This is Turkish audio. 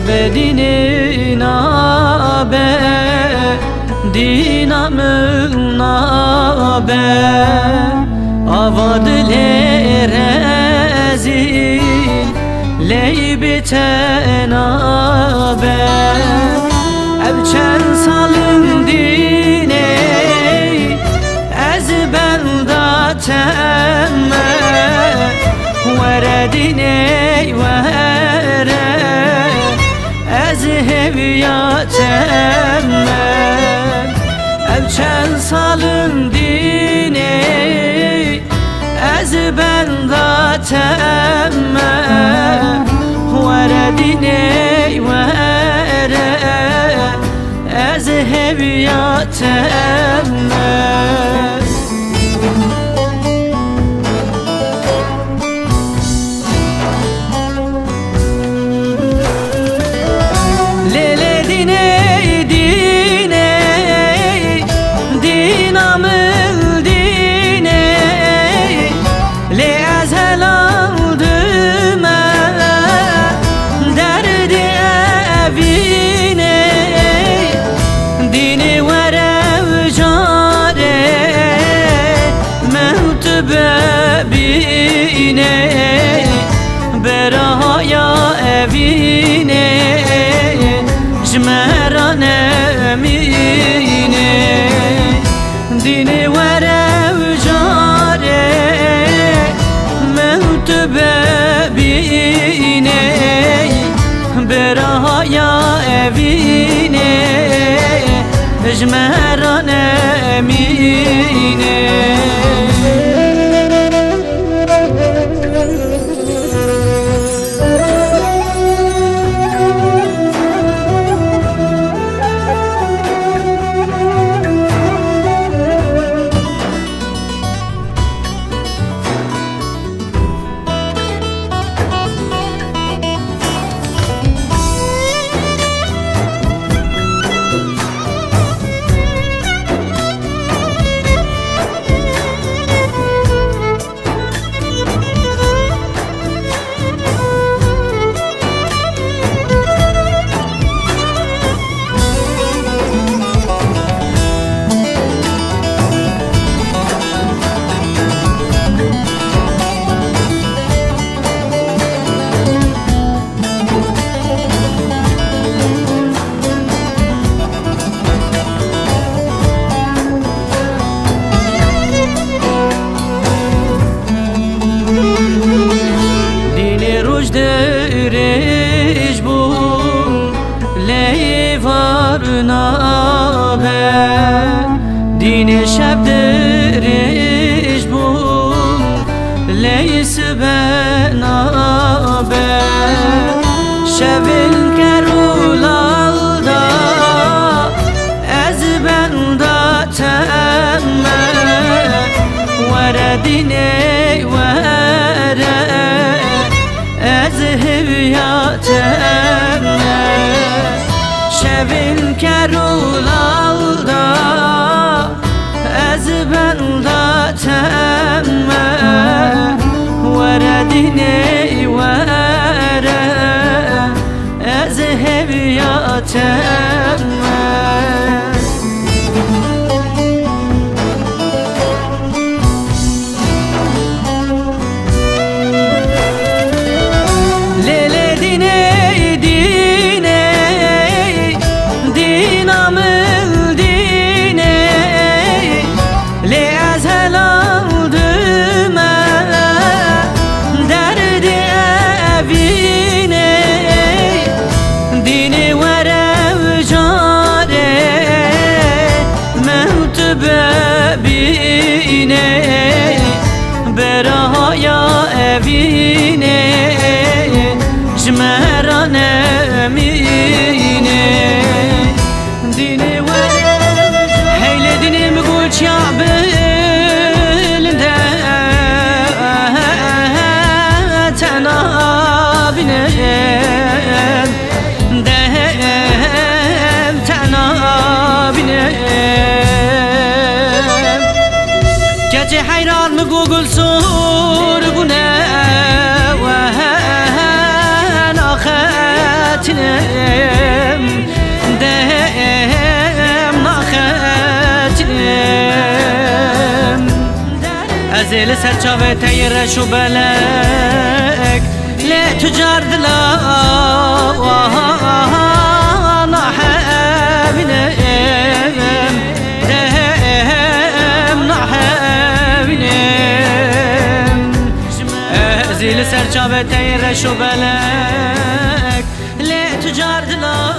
بدین نابه دینامın nabe avad lerezi leybeten nabe evçen salın dine ez benda temme veredine vere ez heviyatemme evçen salın dine ez benda temme veredine vere ez heviyatemme bine beraya evine jmeran emine dini verev jare mevtebe bine beraya evine jmeran emine Derij bu leyvarnabe dine şeb derij bu leysbenabe şevin kerulalda ez benda temme veredine vere ez heviyatemme şevin kerulalda ez benda temme veredine vere ez heviyatemme bine beraya evine jmeran emine dini heyle dinim guç ya belinde tenabine dehem tenabine gece hayran mı Google sorgune ve hen ahetine زل سرچاوه تیر شو بلک لی تجار دلا نحبینم دهم نحبینم زل سرچاوه تیر شو بلک لی تجار دلا